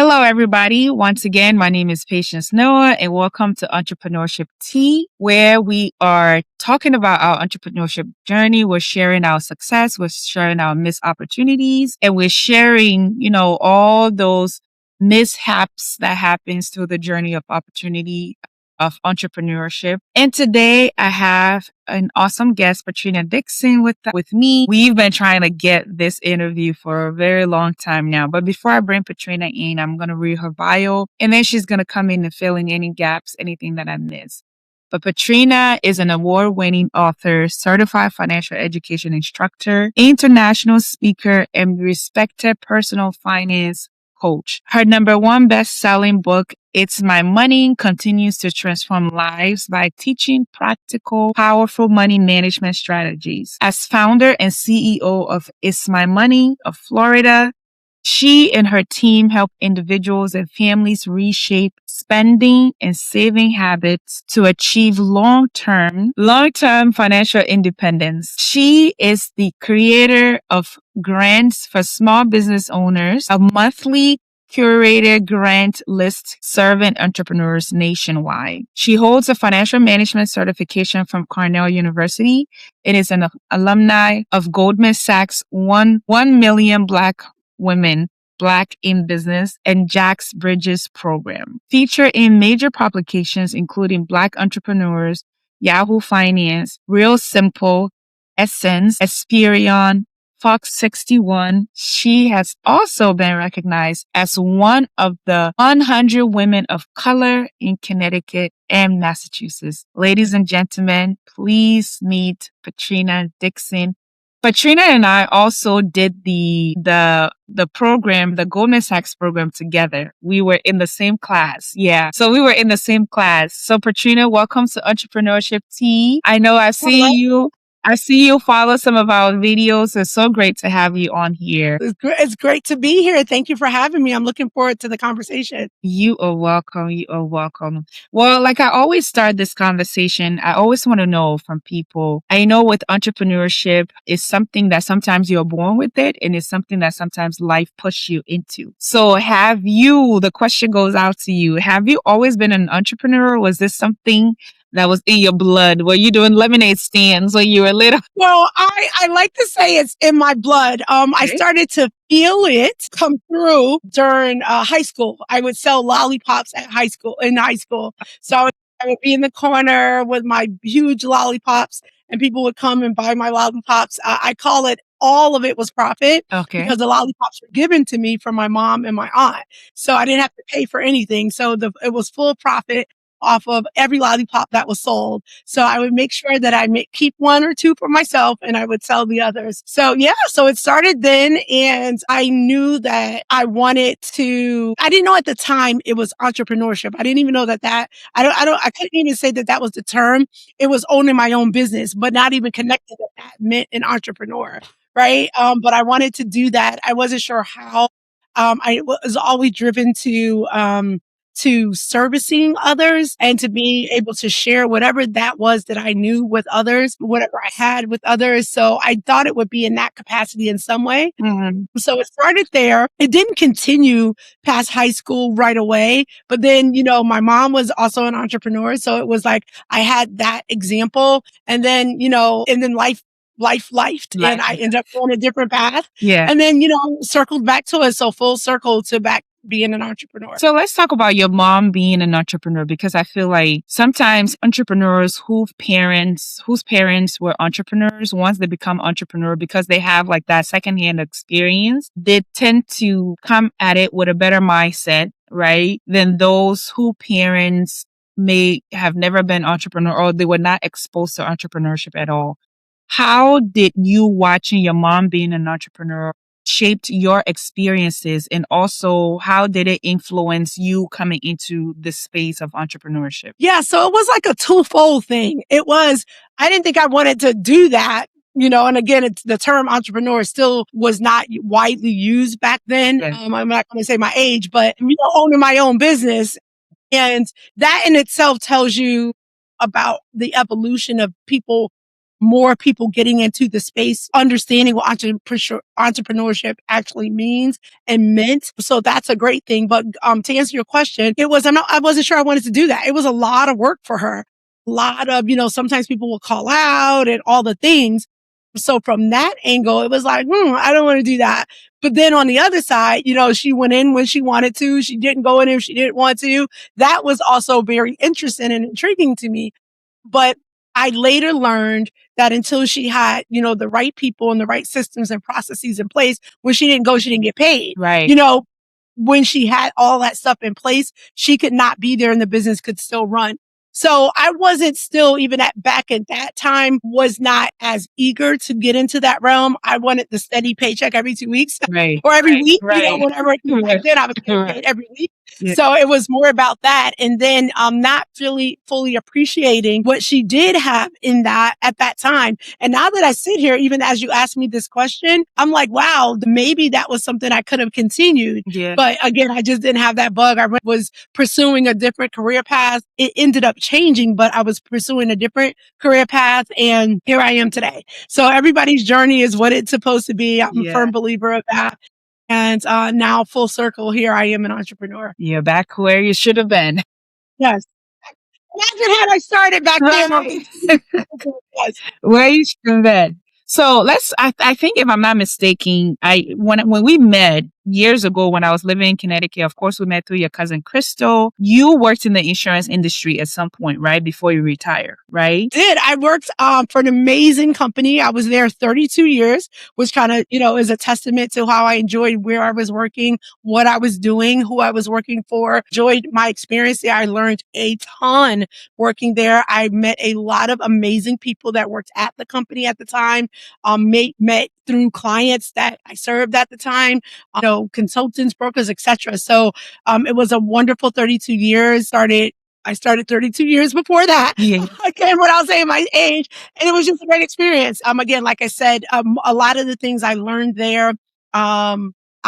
Hello, everybody. Once again, my name is Patience Noah, and welcome to Entrepreneurship Tea, where we are talking about our entrepreneurship journey. We're sharing our success, we're sharing our missed opportunities, and we're sharing, all those mishaps that happens through the journey of opportunity of entrepreneurship. And today I have an awesome guest, Patrina Dixon, with me. We've been trying to get this interview for a very long time now. But before I bring Patrina in, I'm going to read her bio, and then she's going to come in and fill in any gaps, anything that I missed. But Patrina is an award-winning author, certified financial education instructor, international speaker, and respected personal finance coach. Her number one best-selling book, It's My Money, continues to transform lives by teaching practical, powerful money management strategies. As founder and CEO of It's My Money of Florida, she and her team help individuals and families reshape spending and saving habits to achieve long-term financial independence. She is the creator of Grants for Small Business Owners, a monthly curated grant list serving entrepreneurs nationwide. She holds a financial management certification from Cornell University and is an alumni of Goldman Sachs 1 Million Black Women Black in Business and Jack's Bridges program. Featured in major publications including Black Entrepreneurs, Yahoo Finance, Real Simple, Essence, Experian, Fox 61. She has also been recognized as one of the 100 women of color in Connecticut and Massachusetts. Ladies and gentlemen, please meet Patrina Dixon. Patrina and I also did the program, the Goldman Sachs program together. We were in the same class. Yeah. So we were in the same class. So Patrina, welcome to Entrepreneurship Tea. I know I see you follow some of our videos. It's so great to have you on here. It's great to be here. Thank you for having me. I'm looking forward to the conversation. You are welcome. You are welcome. Well, like I always start this conversation, I always want to know from people. I know with entrepreneurship, it's something that sometimes you're born with it, and it's something that sometimes life pushes you into. So the question goes out to you, have you always been an entrepreneur? Was this something that was in your blood? Were you doing lemonade stands when you were little? Well, I like to say it's in my blood. I started to feel it come through during high school. I would sell lollipops in high school. So I would be in the corner with my huge lollipops, and people would come and buy my lollipops. I call it all of it was profit because the lollipops were given to me from my mom and my aunt. So I didn't have to pay for anything. So it was full profit off of every lollipop that was sold. So I would make sure that I keep one or two for myself, and I would sell the others. So so it started then, and I knew that I didn't know at the time it was entrepreneurship. I didn't even know I couldn't even say that was the term. It was owning my own business, but not even connected that meant an entrepreneur. Right. But I wanted to do that. I wasn't sure how. I was always driven to servicing others and to be able to share whatever that was that I knew with others, whatever I had with others. So I thought it would be in that capacity in some way. Mm-hmm. So it started there. It didn't continue past high school right away. But then, my mom was also an entrepreneur. So it was like I had that example. And then, and then life and I ended up going a different path. Yeah. And then, circled back to it. So full circle to back being an entrepreneur. So let's talk about your mom being an entrepreneur, because I feel like sometimes entrepreneurs whose parents were entrepreneurs, once they become entrepreneur, because they have like that secondhand experience, they tend to come at it with a better mindset, right? Than those whose parents may have never been entrepreneur or they were not exposed to entrepreneurship at all. How did you watching your mom being an entrepreneur shaped your experiences, and also how did it influence you coming into the space of entrepreneurship? Yeah, so it was like a twofold thing. I didn't think I wanted to do that, and again, the term entrepreneur still was not widely used back then. Okay. I'm not going to say my age, but owning my own business. And that in itself tells you about the evolution of people more people getting into the space, understanding what entrepreneurship actually means and meant. So that's a great thing. But to answer your question, I wasn't sure I wanted to do that. It was a lot of work for her. A lot of, sometimes people will call out and all the things. So from that angle, it was like, I don't want to do that. But then on the other side, she went in when she wanted to. She didn't go in if she didn't want to. That was also very interesting and intriguing to me. But I later learned that until she had, the right people and the right systems and processes in place, when she didn't go, she didn't get paid. Right. When she had all that stuff in place, she could not be there and the business could still run. So I wasn't still, even back at that time, was not as eager to get into that realm. I wanted the steady paycheck every 2 weeks Right. or every week, Right. whatever. Back then I was getting paid every week. Yeah. So it was more about that. And then not really fully appreciating what she did have in that at that time. And now that I sit here, even as you asked me this question, I'm like, wow, maybe that was something I could have continued. Yeah. But again, I just didn't have that bug. I was pursuing a different career path. It ended up changing, but I was pursuing a different career path. And here I am today. So everybody's journey is what it's supposed to be. I'm a firm believer of that. And now full circle, here I am an entrepreneur. You're back where you should have been. Yes. Imagine had I started back then. Yes. Where you should have been. So I think if I'm not mistaken, when we met years ago when I was living in Connecticut, of course we met through your cousin Crystal. You worked in the insurance industry at some point, right? Before you retire, right? I worked for an amazing company. I was there 32 years, which kind of, is a testament to how I enjoyed where I was working, what I was doing, who I was working for. Enjoyed my experience there. I learned a ton working there. I met a lot of amazing people that worked at the company at the time. Met through clients that I served at the time, consultants, brokers, etc. So it was a wonderful 32 years. I started 32 years before that. Yeah. Again, what I'll say my age. And it was just a great experience. Again, like I said, a lot of the things I learned there,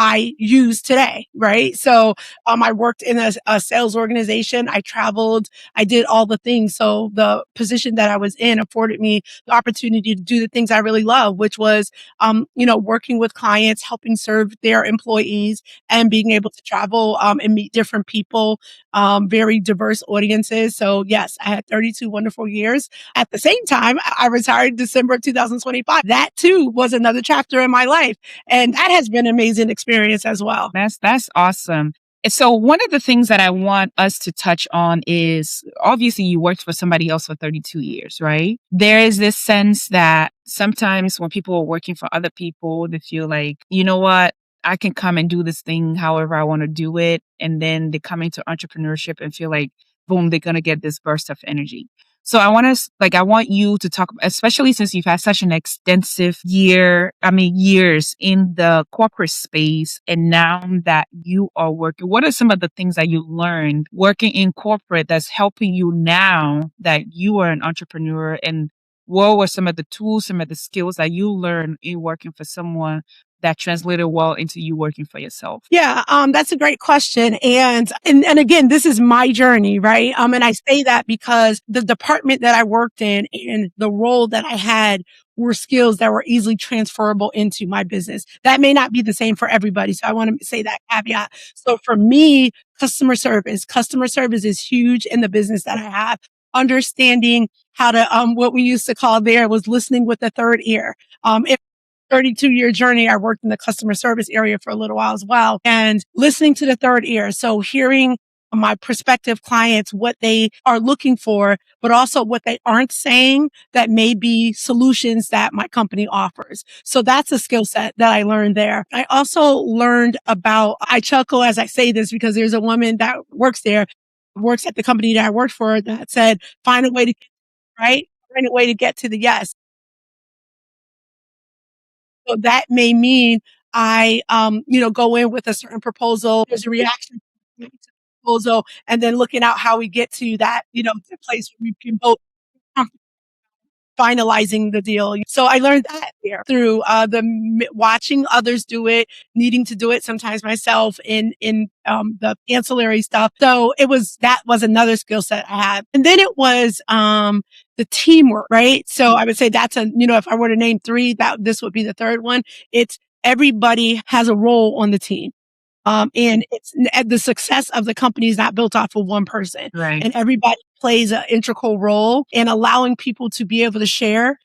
I use today, right? So, I worked in a sales organization. I traveled. I did all the things. So the position that I was in afforded me the opportunity to do the things I really love, which was, working with clients, helping serve their employees and being able to travel, and meet different people, very diverse audiences. So yes, I had 32 wonderful years. At the same time, I retired December 2025. That too was another chapter in my life. And that has been an amazing experience as well. That's awesome. And so one of the things that I want us to touch on is obviously you worked for somebody else for 32 years, right? There is this sense that sometimes when people are working for other people, they feel like, you know what? I can come and do this thing however I want to do it. And then they come into entrepreneurship and feel like, boom, they're going to get this burst of energy. So I want you to talk, especially since you've had such an extensive years in the corporate space. And now that you are working, what are some of the things that you learned working in corporate that's helping you now that you are an entrepreneur? And what were some of the tools, some of the skills that you learned in working for someone that translated well into you working for yourself? Yeah, that's a great question. And again, this is my journey, right? And I say that because the department that I worked in and the role that I had were skills that were easily transferable into my business. That may not be the same for everybody. So I want to say that caveat. So for me, customer service is huge in the business that I have. Understanding how to, what we used to call there was listening with the third ear. 32-year journey, I worked in the customer service area for a little while as well, and listening to the third ear. So hearing my prospective clients, what they are looking for, but also what they aren't saying that may be solutions that my company offers. So that's a skill set that I learned there. I also learned I chuckle as I say this because there's a woman that works at the company that I worked for that said, find a way to, right? Find a way to get to the yes. So that may mean I, go in with a certain proposal. There's a reaction to the proposal, and then looking out how we get to that, the place where we can both finalizing the deal. So I learned that there through watching others do it, needing to do it sometimes myself in the ancillary stuff. So that was another skill set I had. And then it was the teamwork, right? So I would say that's if I were to name three, this would be the third one. It's everybody has a role on the team. And it's the success of the company is not built off of one person. Right. And everybody plays an integral role in allowing people to be able to share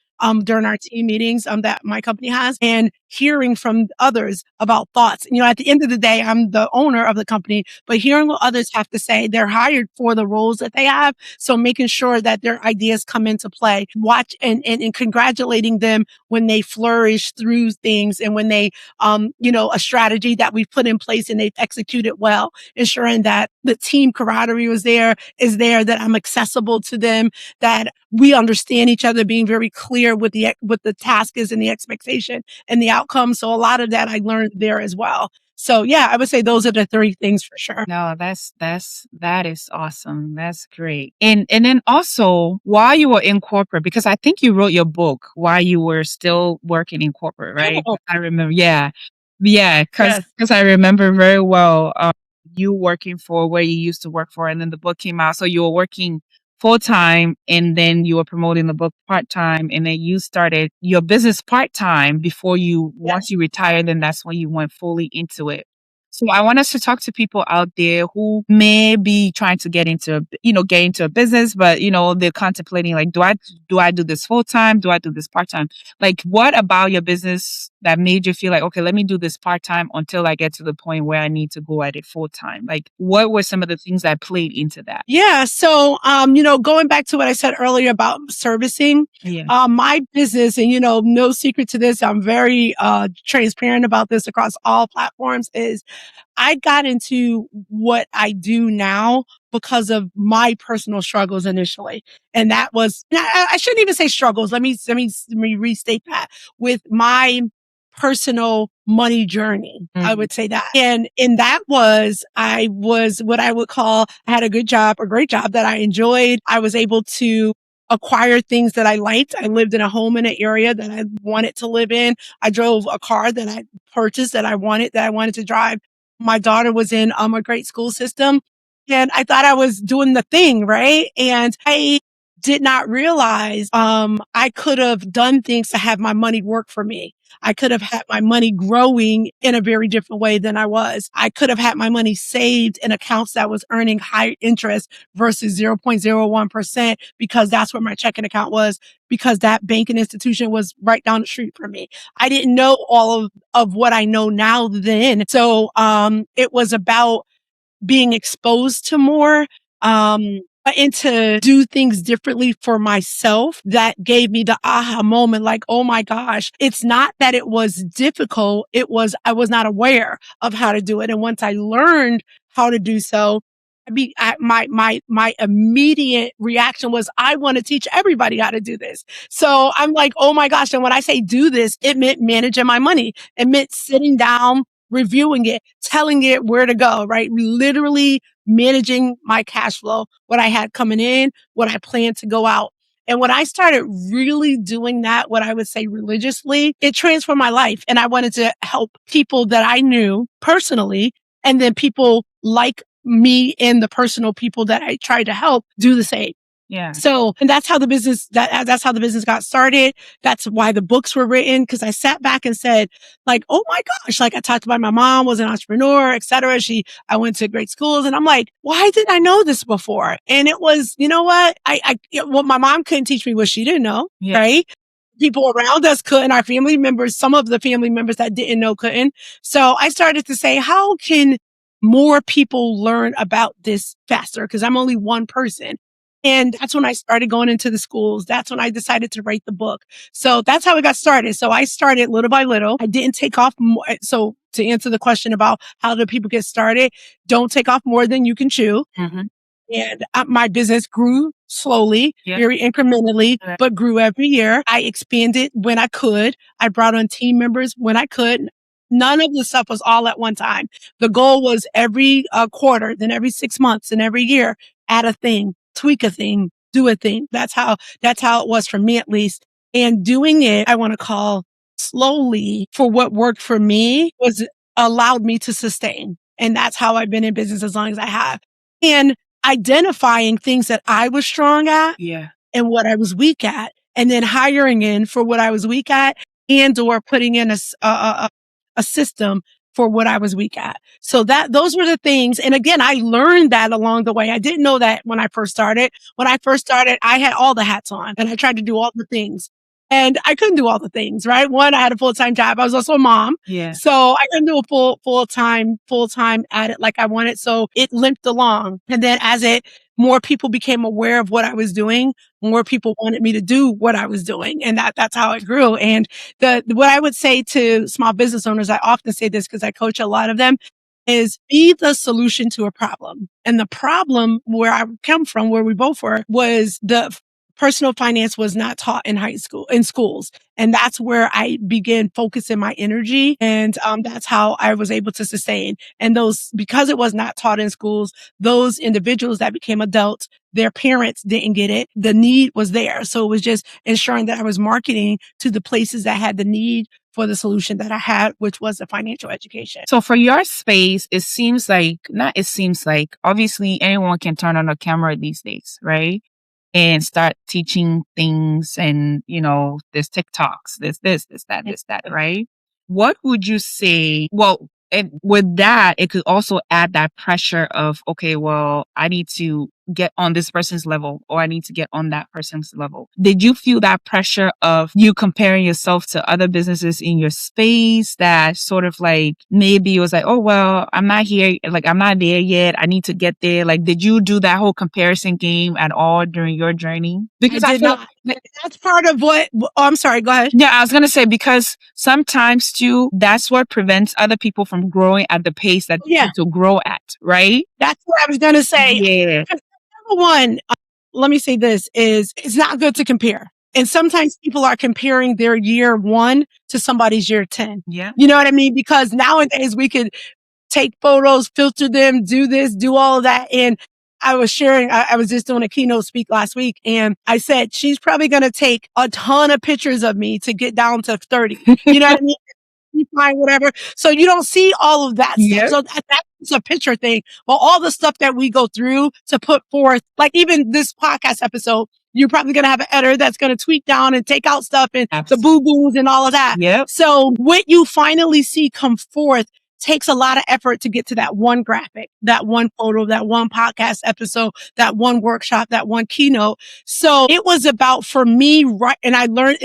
during our team meetings that my company has, and hearing from others about thoughts. At the end of the day, I'm the owner of the company, but hearing what others have to say, they're hired for the roles that they have. So making sure that their ideas come into play, watch and congratulating them when they flourish through things, and when they, a strategy that we've put in place and they've executed well, ensuring that the team camaraderie is there, that I'm accessible to them, that we understand each other, being very clear with the task is and the expectation and the outcome. So a lot of that I learned there as well. So yeah, I would say those are the three things for sure. No, that is awesome. That's great. And then also while you were in corporate, because I think you wrote your book while you were still working in corporate, right? Oh, I remember. Yeah. Yeah. yes. Cause I remember very well, you working for where you used to work for, and then the book came out. So you were working full time, and then you were promoting the book part time, and then you started your business part time once you retired, then that's when you went fully into it. So I want us to talk to people out there who may be trying to get into a business, but they're contemplating, like, do I do this full time? Do I do this part time? Like, what about your business that made you feel like, okay, let me do this part time until I get to the point where I need to go at it full time? Like, what were some of the things that played into that? Yeah. So, going back to what I said earlier about servicing, Yeah. my business, and, no secret to this, I'm very, transparent about this across all platforms, is I got into what I do now because of my personal struggles initially. And that was, I shouldn't even say struggles. Let me restate that. With my personal money journey, I would say that. And I was what I would call, I had a great job that I enjoyed. I was able to acquire things that I liked. I lived in a home in an area that I wanted to live in. I drove a car that I purchased that I wanted to drive. My daughter was in a great school system, and I thought I was doing the thing, right? And I did not realize I could have done things to have my money work for me. I could have had my money growing in a very different way than I was. I could have had my money saved in accounts that was earning higher interest versus 0.01%, because that's where my checking account was, because that banking institution was right down the street from me. I didn't know all of what I know now then. So it was about being exposed to more, and to do things differently for myself, that gave me the aha moment, like, oh my gosh, it's not that it was difficult. I was not aware of how to do it. And once I learned how to do so, my immediate reaction was, I want to teach everybody how to do this. So I'm like, oh my gosh. And when I say do this, it meant managing my money. It meant sitting down, reviewing it, telling it where to go, right? Literally managing my cash flow, what I had coming in, what I planned to go out. And when I started really doing that, what I would say religiously, it transformed my life. And I wanted to help people that I knew personally, and then people like me and the personal people that I tried to help do the same. Yeah. So, and that's how the business got started. That's why the books were written. Cause I sat back and said, like, oh my gosh, like, I talked about my mom was an entrepreneur, et cetera. I went to great schools, and I'm like, why didn't I know this before? And it was, you know what? What my mom couldn't teach me what she didn't know, Yeah. right? People around us couldn't, our family members, some of the family members that didn't know couldn't. So I started to say, how can more people learn about this faster? Cause I'm only one person. And that's when I started going into the schools. That's when I decided to write the book. So that's how it got started. So I started little by little. I didn't take off more. So to answer the question about how do people get started, don't take off more than you can chew. Mm-hmm. And my business grew slowly, very incrementally, but grew every year. I expanded when I could. I brought on team members when I could. None of the stuff was all at one time. The goal was every quarter, then every 6 months, and every year, add a thing, tweak a thing, do a thing. That's how it was for me, at least. And doing it, I want to call slowly, for what worked for me was allowed me to sustain. And that's how I've been in business as long as I have. And identifying things that I was strong at and what I was weak at, and then hiring in for what I was weak at, and or putting in a system for what I was weak at. So those were the things. And again, I learned that along the way. I didn't know that when I first started. When I first started, I had all the hats on and I tried to do all the things. And I couldn't do all the things, right? One, I had a full-time job. I was also a mom. Yeah. So I couldn't do a full-time at it like I wanted. So it limped along. And then more people became aware of what I was doing, more people wanted me to do what I was doing. And that's how it grew. And what I would say to small business owners, I often say this because I coach a lot of them, is be the solution to a problem. And the problem where I come from, where we both were, was the personal finance was not taught in schools. And that's where I began focusing my energy. And that's how I was able to sustain. And because it was not taught in schools, those individuals that became adults, their parents didn't get it. The need was there. So it was just ensuring that I was marketing to the places that had the need for the solution that I had, which was the financial education. So for your space, obviously anyone can turn on a camera these days, right? And start teaching things, and, there's TikToks, there's this, that, right? What would you say? Well, with that, it could also add that pressure of, okay, well, I need to get on this person's level, or I need to get on that person's level. Did you feel that pressure of you comparing yourself to other businesses in your space, that sort of like, maybe it was like, oh, well, I'm not here, like, I'm not there yet, I need to get there. Like, did you do that whole comparison game at all during your journey? Because I did not. That's part of what, I'm sorry, go ahead. Yeah, I was going to say, because sometimes too, that's what prevents other people from growing at the pace that they need to grow at, right? That's what I was going to say. Yeah. Number one, let me say this, is it's not good to compare. And sometimes people are comparing their year 1 to somebody's year 10. Yeah. You know what I mean? Because nowadays we could take photos, filter them, do this, do all of that. And I was sharing, I was just doing a keynote speak last week, and I said, she's probably going to take a ton of pictures of me to get down to 30. You know what I mean? Fine, whatever. So you don't see all of that stuff. So that's a picture thing. Well, all the stuff that we go through to put forth, like even this podcast episode, you're probably going to have an editor that's going to tweak down and take out stuff and the boo-boos and all of that. Yep. So what you finally see come forth takes a lot of effort to get to that one graphic, that one photo, that one podcast episode, that one workshop, that one keynote. So it was about, for me, right, and I learned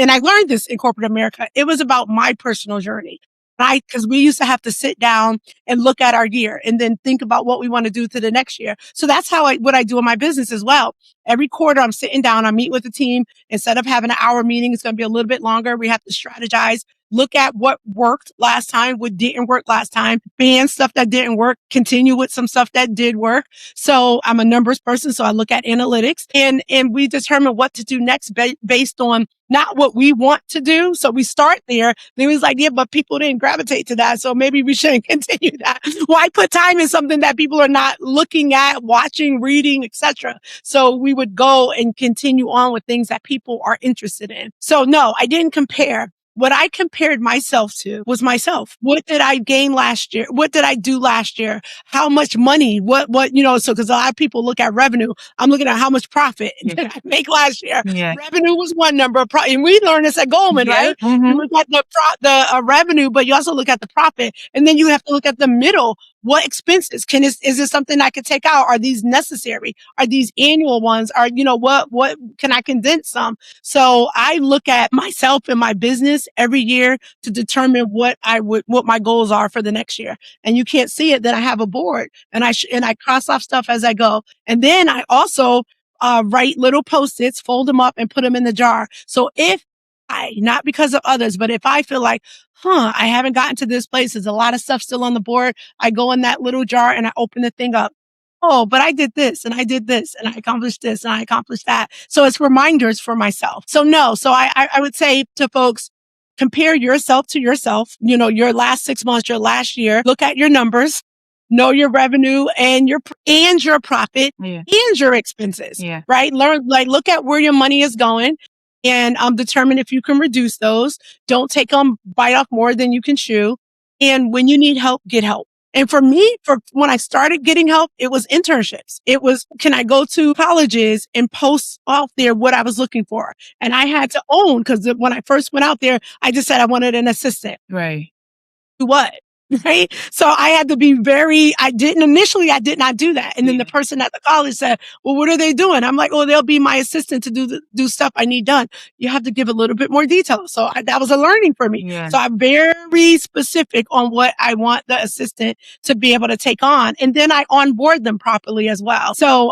this in corporate America. It was about my personal journey. Right? Because we used to have to sit down and look at our year and then think about what we want to do to the next year. So that's what I do in my business as well. Every quarter, I'm sitting down, I meet with the team. Instead of having an hour meeting, it's going to be a little bit longer. We have to strategize, look at what worked last time, what didn't work last time, ban stuff that didn't work, continue with some stuff that did work. So I'm a numbers person, so I look at analytics, and we determine what to do next based on not what we want to do. So we start there. Then it was like, yeah, but people didn't gravitate to that, so maybe we shouldn't continue that. Why put time in something that people are not looking at, watching, reading, etc.? So we would go and continue on with things that people are interested in. So no, I didn't compare. What I compared myself to was myself. What did I gain last year? What did I do last year? How much money? So because a lot of people look at revenue. I'm looking at how much profit did I make last year. Yeah. Revenue was one number. And we learned this at Goldman, right? Mm-hmm. You look at the revenue, but you also look at the profit. And then you have to look at the middle. What expenses is this something I could take out? Are these necessary? Are these annual ones? What can I condense some? So I look at myself and my business every year to determine what my goals are for the next year. And you can't see it, then I have a board and I cross off stuff as I go. And then I also write little Post-its, fold them up and put them in the jar. So not because of others, but if I feel like, I haven't gotten to this place, there's a lot of stuff still on the board, I go in that little jar and I open the thing up. Oh, but I did this and I did this and I accomplished this and I accomplished that. So it's reminders for myself. So I would say to folks, compare yourself to yourself, your last 6 months, your last year, look at your numbers. know your revenue and your profit Yeah. and your expenses, Yeah. right? Look at where your money is going and determine if you can reduce those. Don't bite off more than you can chew. And when you need help, get help. And for me, when I started getting help, it was internships. It was, can I go to colleges and post out there what I was looking for? And I had to own, because when I first went out there, I just said I wanted an assistant. Right. Do what? Right. So I had to be I did not do that. And then the person at the college said, well, what are they doing? I'm like, oh, they'll be my assistant to do stuff I need done. You have to give a little bit more detail. So that was a learning for me. Yeah. So I'm very specific on what I want the assistant to be able to take on. And then I onboard them properly as well. So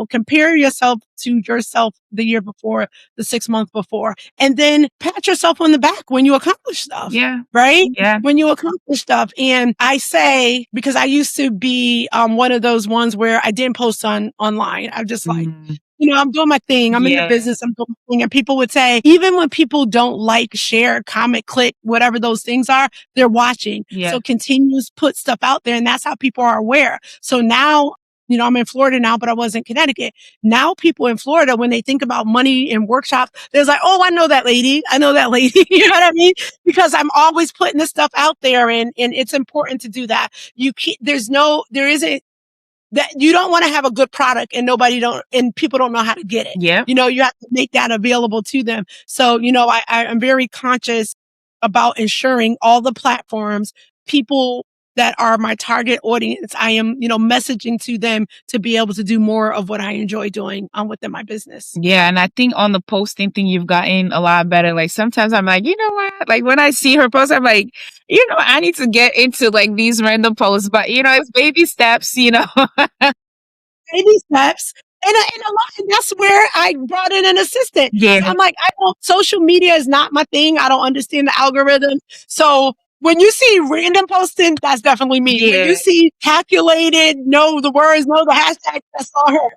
compare yourself to yourself the year before, the 6 months before, and then pat yourself on the back when you accomplish stuff. Yeah. Right? Yeah. When you accomplish stuff. And I say, because I used to be one of those ones where I didn't post online. I'm just like, I'm doing my thing. I'm in the business. I'm doing my thing. And people would say, even when people don't like, share, comment, click, whatever those things are, they're watching. Yeah. So continue to put stuff out there. And that's how people are aware. So now, I'm in Florida now, but I was in Connecticut. Now people in Florida, when they think about money and workshops, they're like, oh, I know that lady. You know what I mean? Because I'm always putting this stuff out there, and it's important to do that. That you don't want to have a good product and people don't know how to get it. Yeah. You have to make that available to them. So, I'm very conscious about ensuring all the platforms, people that are my target audience, I am, messaging to them to be able to do more of what I enjoy doing within my business. Yeah. And I think on the posting thing, you've gotten a lot better. Like sometimes I'm like, you know what? Like when I see her post, I'm like, I need to get into like these random posts, but it's baby steps, Baby steps. And that's where I brought in an assistant. Yeah. I'm like, social media is not my thing. I don't understand the algorithm. So when you see random posting, that's definitely me. Yeah. When you see calculated, know the words, know the hashtags, that's all her.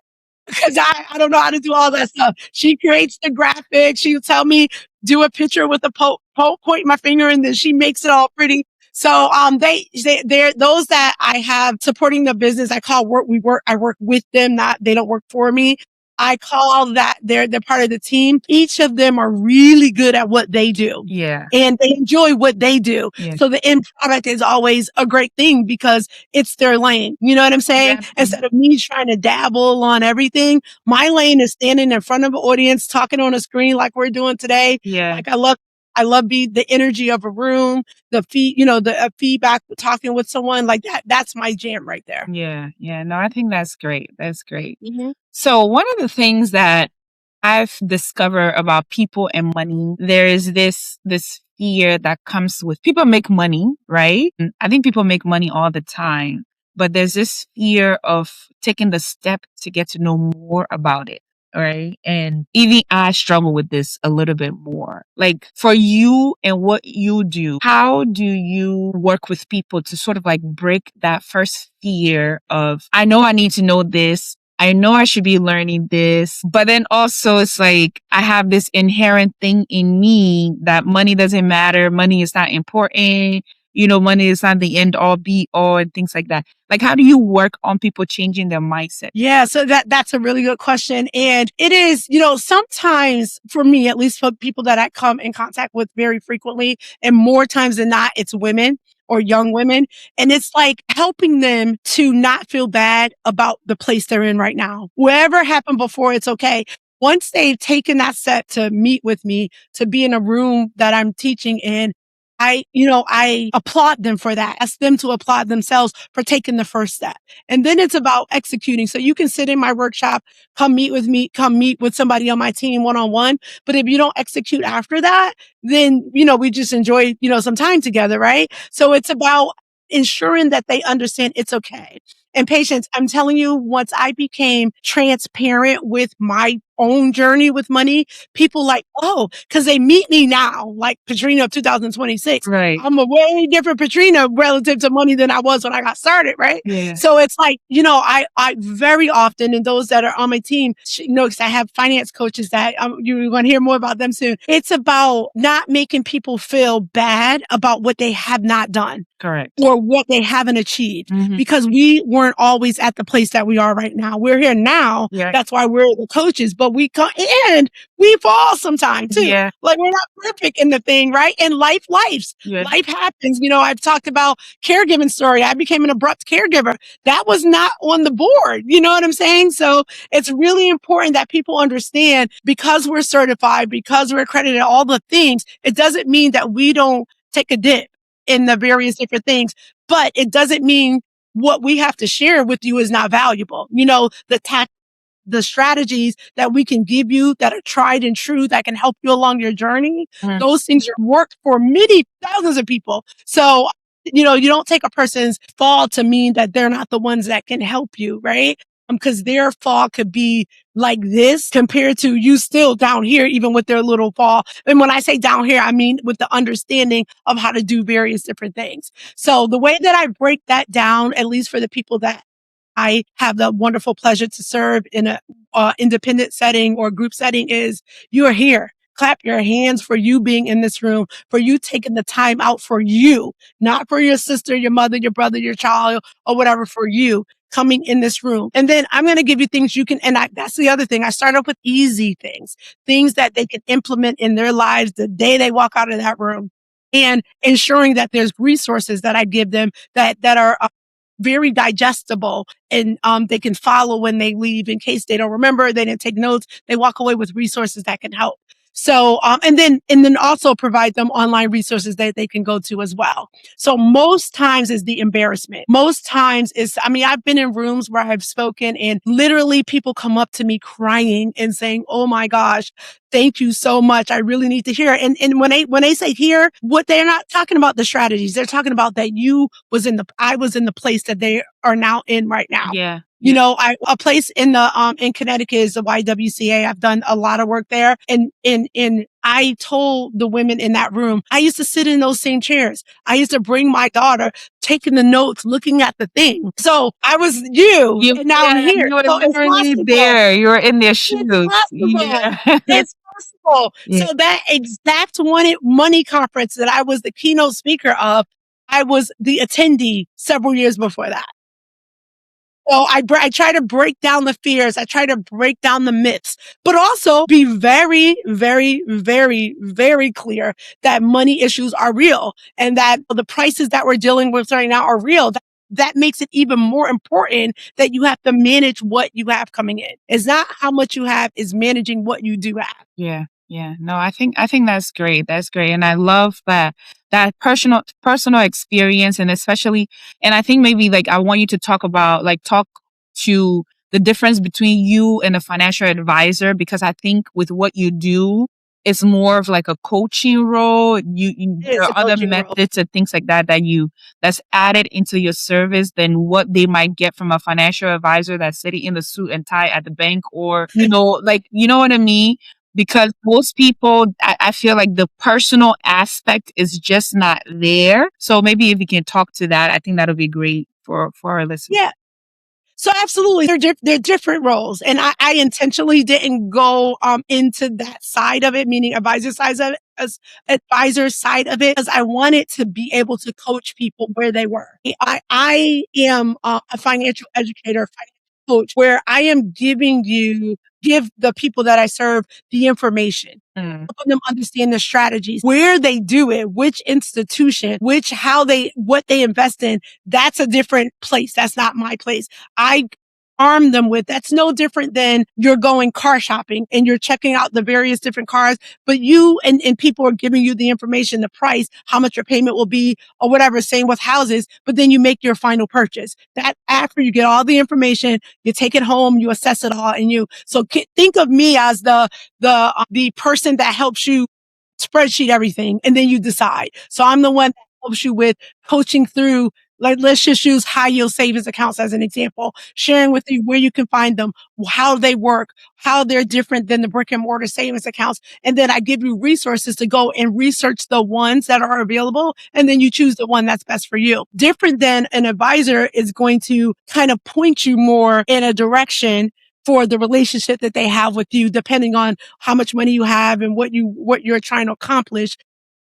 Because I don't know how to do all that stuff. She creates the graphics. She'll tell me, do a picture with a point my finger, and then she makes it all pretty. So, they're those that I have supporting the business. I call I work with them, they don't work for me. I call that they're part of the team. Each of them are really good at what they do. Yeah. And they enjoy what they do. Yeah. So the end product is always a great thing because it's their lane. You know what I'm saying? Yeah. Instead of me trying to dabble on everything, my lane is standing in front of an audience, talking on a screen like we're doing today. Yeah. Like I love the energy of a room, the feedback, talking with someone like that. That's my jam right there. Yeah. Yeah. No, I think that's great. That's great. So one of the things that I've discovered about people and money, there is this fear that comes with people make money, right? And I think people make money all the time, but there's this fear of taking the step to get to know more about it. Right. And even I struggle with this a little bit more. Like for you and what you do, how do you work with people to sort of like break that first fear of, I know I need to know this. I know I should be learning this, but then also it's like I have this inherent thing in me that money doesn't matter. Money is not important. Money is not the end all be all and things like that. Like, how do you work on people changing their mindset? Yeah. So that's a really good question. And it is, sometimes for me, at least for people that I come in contact with very frequently, and more times than not, it's women or young women. And it's like helping them to not feel bad about the place they're in right now. Whatever happened before, it's okay. Once they've taken that step to meet with me, to be in a room that I'm teaching in, I applaud them for that. Ask them to applaud themselves for taking the first step. And then it's about executing. So you can sit in my workshop, come meet with me, come meet with somebody on my team one-on-one. But if you don't execute after that, then, we just enjoy, some time together, right? So it's about ensuring that they understand it's okay. And Patience, I'm telling you, once I became transparent with my own journey with money, people like, oh, because they meet me now, like Patrina of 2026. Right. I'm a way different Patrina relative to money than I was when I got started, right? Yeah. So it's like, I very often, and those that are on my team, because I have finance coaches that you're going to hear more about them soon. It's about not making people feel bad about what they have not done. Correct. Or what they haven't achieved, because we weren't always at the place that we are right now. We're here now. Yeah. That's why we're the coaches, but we fall sometimes too. Yeah. Like we're not perfect in the thing, right? And life happens. I've talked about caregiving story. I became an abrupt caregiver. That was not on the board. You know what I'm saying? So it's really important that people understand, because we're certified, because we're accredited, all the things, it doesn't mean that we don't take a dip in the various different things, but it doesn't mean what we have to share with you is not valuable. The strategies that we can give you that are tried and true, that can help you along your journey, those things work for many thousands of people. So, you don't take a person's fall to mean that they're not the ones that can help you, right? Because their fall could be like this compared to you still down here, even with their little fall. And when I say down here, I mean with the understanding of how to do various different things. So the way that I break that down, at least for the people that I have the wonderful pleasure to serve in a independent setting or group setting, is you are here. Clap your hands for you being in this room, for you taking the time out for you, not for your sister, your mother, your brother, your child, or whatever, for you coming in this room. And then I'm going to give you things you can, that's the other thing. I start off with easy things that they can implement in their lives the day they walk out of that room, and ensuring that there's resources that I give them that are very digestible, and they can follow when they leave in case they don't remember, they didn't take notes, they walk away with resources that can help. So, and then also provide them online resources that they can go to as well. So most times is the embarrassment. Most times I've been in rooms where I've spoken and literally people come up to me crying and saying, oh my gosh, thank you so much. I really need to hear it. And when they say hear, what they're not talking about the strategies. They're talking about that I was in the place that they are now in right now. Yeah. A place in Connecticut is the YWCA. I've done a lot of work there. And I told the women in that room, I used to sit in those same chairs. I used to bring my daughter, taking the notes, looking at the thing. So I was and now I'm here. You were so literally there. You were in their shoes. It's possible. Yeah. So that exact money conference that I was the keynote speaker of, I was the attendee several years before that. So I try to break down the fears. I try to break down the myths, but also be very, very, very, very clear that money issues are real, and that the prices that we're dealing with right now are real. That makes it even more important that you have to manage what you have coming in. It's not how much you have, it's managing what you do have. Yeah. Yeah. No, I think that's great. That's great. And I love that personal experience, and especially, and I think maybe I want you to talk to the difference between you and a financial advisor, because I think with what you do, it's more of like a coaching role. There are other methods and things like that's added into your service than what they might get from a financial advisor that's sitting in the suit and tie at the bank, or, you know what I mean? Because most people, I feel like the personal aspect is just not there. So maybe if you can talk to that, I think that'll be great for our listeners. Yeah. So absolutely, they're different roles, and I intentionally didn't go into that side of it, meaning advisor side of it, because I wanted to be able to coach people where they were. I am a financial educator, financial coach, where I am give the people that I serve the information. Help them understand the strategies, where they do it, which institution, what they invest in. That's a different place. That's not my place. I arm them with, that's no different than you're going car shopping and you're checking out the various different cars, but you and people are giving you the information, the price, how much your payment will be, or whatever. Same with houses, but then you make your final purchase. That after you get all the information, you take it home, you assess it all, and so think of me as the person that helps you spreadsheet everything, and then you decide. So I'm the one that helps you with coaching through let's just use high yield savings accounts as an example, sharing with you where you can find them, how they work, how they're different than the brick and mortar savings accounts. And then I give you resources to go and research the ones that are available. And then you choose the one that's best for you. Different than an advisor is going to kind of point you more in a direction for the relationship that they have with you, depending on how much money you have and what you're trying to accomplish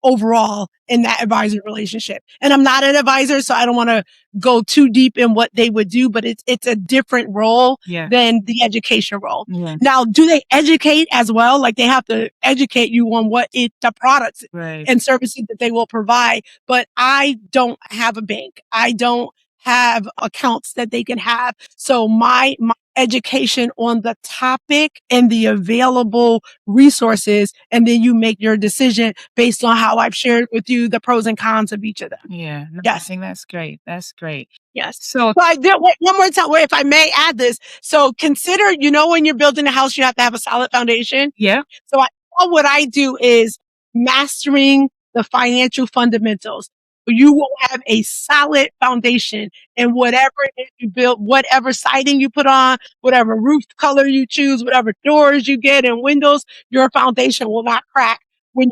overall in that advisor relationship. And I'm not an advisor, so I don't want to go too deep in what they would do, but it's a different role than the education role. Now, do they educate as well? Like they have to educate you on the products and services that they will provide. But I don't have a bank. I don't have accounts that they can have. So my education on the topic and the available resources, and then you make your decision based on how I've shared with you the pros and cons of each of them. Yeah. No, Yes. I think that's great. That's great. Yes. So I did one more time, if I may add this. So consider, when you're building a house, you have to have a solid foundation. Yeah. So what I do is mastering the financial fundamentals. You will have a solid foundation in whatever it is you build, whatever siding you put on, whatever roof color you choose, whatever doors you get and windows, your foundation will not crack when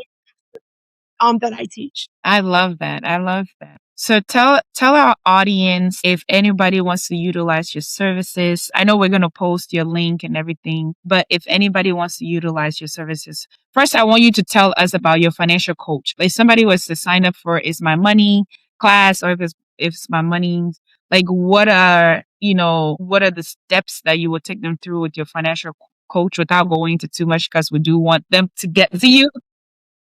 that I teach. I love that. I love that. So tell our audience if anybody wants to utilize your services. I know we're going to post your link and everything, but if anybody wants to utilize your services, first I want you to tell us about your financial coach. If somebody was to sign up for Is My Money class, or if it's My Money, like what are the steps that you would take them through with your financial coach without going into too much, because we do want them to get to you.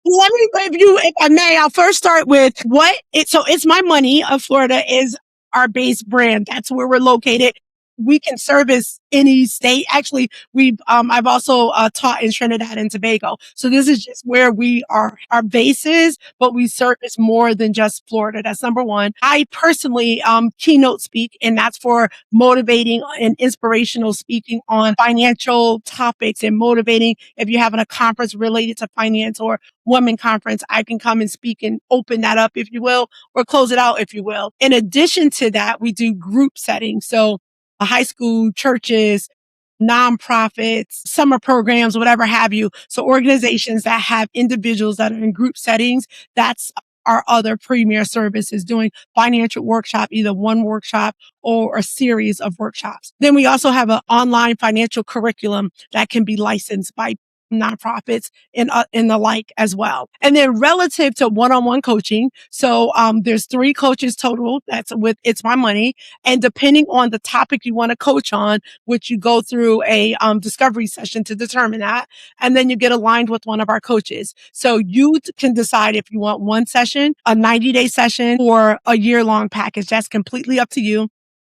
If I may, I'll first start with It's My Money of Florida is our base brand. That's where we're located. We can service any state. Actually, I've also taught in Trinidad and Tobago. So this is just where our base is, but we service more than just Florida. That's number one. I personally keynote speak, and that's for motivating and inspirational speaking on financial topics and motivating. If you're having a conference related to finance or women conference, I can come and speak and open that up, if you will, or close it out, if you will. In addition to that, we do group settings. So high school, churches, nonprofits, summer programs, whatever have you. So organizations that have individuals that are in group settings, that's our other premier service, is doing financial workshop, either one workshop or a series of workshops. Then we also have an online financial curriculum that can be licensed by nonprofits and the like as well. And then relative to one-on-one coaching, so there's 3 coaches total. That's with It's My Money, and depending on the topic you want to coach on, which you go through a discovery session to determine that, and then you get aligned with one of our coaches. So you can decide if you want one session, a 90-day session, or a year-long package. That's completely up to you.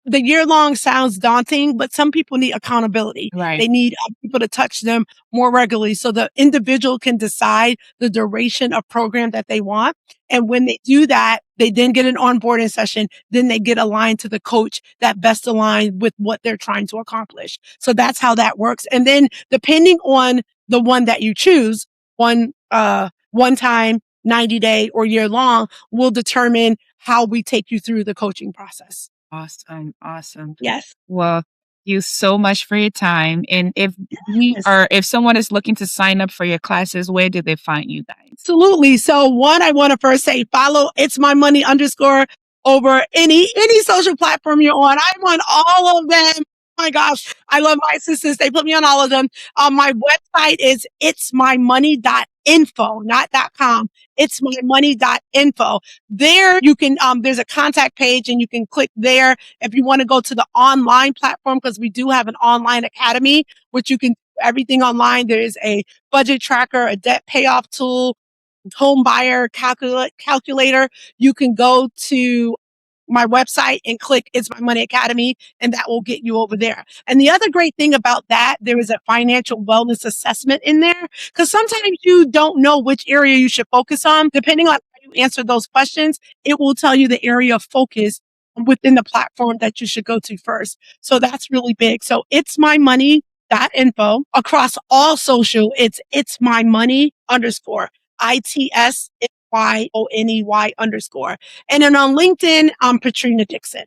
The year-long sounds daunting, but some people need accountability. Right. They need people to touch them more regularly, so the individual can decide the duration of program that they want. And when they do that, they then get an onboarding session. Then they get aligned to the coach that best aligns with what they're trying to accomplish. So that's how that works. And then depending on the one that you choose, one time, 90-day, or year long, will determine how we take you through the coaching process. Awesome. Awesome. Yes. Well, thank you so much for your time. And if someone is looking to sign up for your classes, where do they find you guys? Absolutely. So one, I want to first say, follow It's My Money _ over any social platform you're on. I'm on all of them. Oh my gosh, I love my assistants. They put me on all of them. My website is itsmymoney.info, not .com. Itsmymoney.info. There you can, there's a contact page and you can click there if you want to go to the online platform, because we do have an online academy, which you can do everything online. There is a budget tracker, a debt payoff tool, home buyer calculator. You can go to my website and click It's My Money Academy, and that will get you over there. And the other great thing about that, there is a financial wellness assessment in there, because sometimes you don't know which area you should focus on. Depending on how you answer those questions, it will tell you the area of focus within the platform that you should go to first. So that's really big. So It's My Money.info. Across all social, it's My Money _ ITS YONEY_. And then on LinkedIn, I'm Patrina Dixon.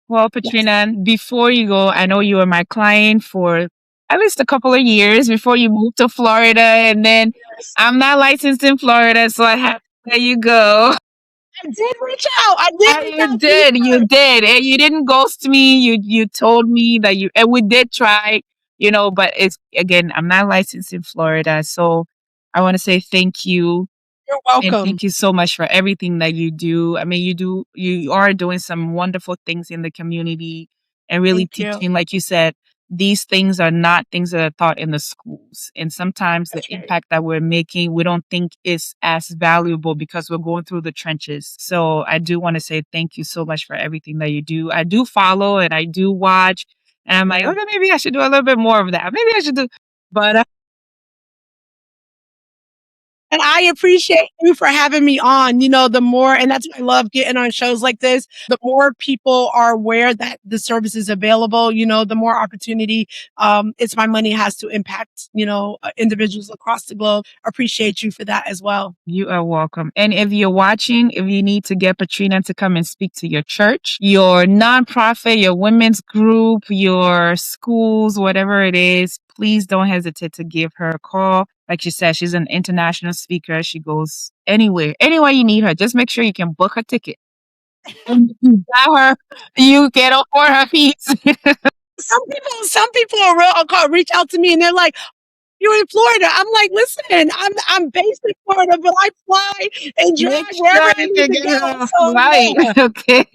Well, Patrina, before you go, I know you were my client for at least a couple of years before you moved to Florida. And then I'm not licensed in Florida, so I have to let you go. I did reach out. You did. And you didn't ghost me. You told me that and we did try, but it's, again, I'm not licensed in Florida. So I want to say thank you. You're welcome. And thank you so much for everything that you do. I mean, you are doing some wonderful things in the community and really teaching, like you said, these things are not things that are taught in the schools. And sometimes the impact that we're making, we don't think is as valuable because we're going through the trenches. So I do want to say thank you so much for everything that you do. I do follow and I do watch. And I'm like, okay, maybe I should do a little bit more of that. Maybe I should do, but and I appreciate you for having me on. The more, and that's why I love getting on shows like this, the more people are aware that the service is available, the more opportunity It's My Money has to impact, individuals across the globe. Appreciate you for that as well. You are welcome. And if you're watching, if you need to get Patrina to come and speak to your church, your nonprofit, your women's group, your schools, whatever it is, please don't hesitate to give her a call. Like she said, she's an international speaker. She goes anywhere you need her. Just make sure you can book her ticket. And you got her, you can afford her fees. Some people reach out to me and they're like, "You're in Florida." I'm like, "Listen, I'm based in Florida, but I fly and drive wherever I need to go." So, right. Yeah. Okay.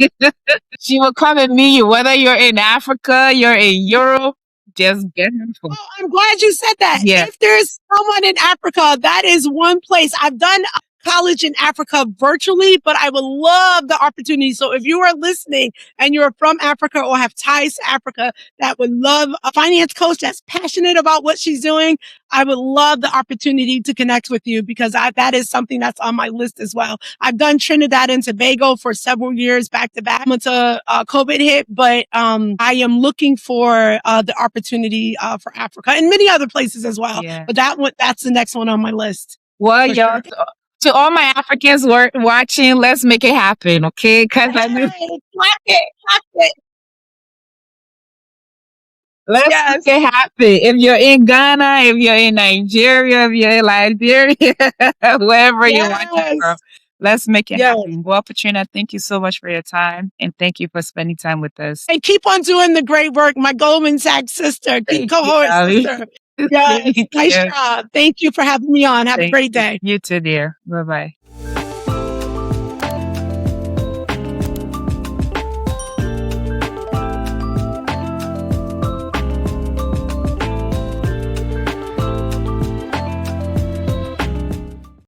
She will come and meet you, whether you're in Africa, you're in Europe. Just get her phone. Oh, I'm glad you said that. Yeah. If there's someone in Africa, that is one place. I've done college in Africa virtually, but I would love the opportunity. So if you are listening and you're from Africa or have ties to Africa that would love a finance coach that's passionate about what she's doing, I would love the opportunity to connect with you because that is something that's on my list as well. I've done Trinidad and Tobago for several years back to back until COVID hit, but I am looking for the opportunity for Africa and many other places as well. Yeah. But that's the next one on my list. Well, y'all, to all my Africans watching, let's make it happen, okay? Because clap it. Let's make it happen. If you're in Ghana, if you're in Nigeria, if you're in Liberia, wherever you're watching from, let's make it happen. Well, Patrina, thank you so much for your time and thank you for spending time with us. And keep on doing the great work, my Goldman Sachs sister, cohort sister. Yes, nice job. Thank you for having me on. Have a great day. You too, dear. Bye-bye.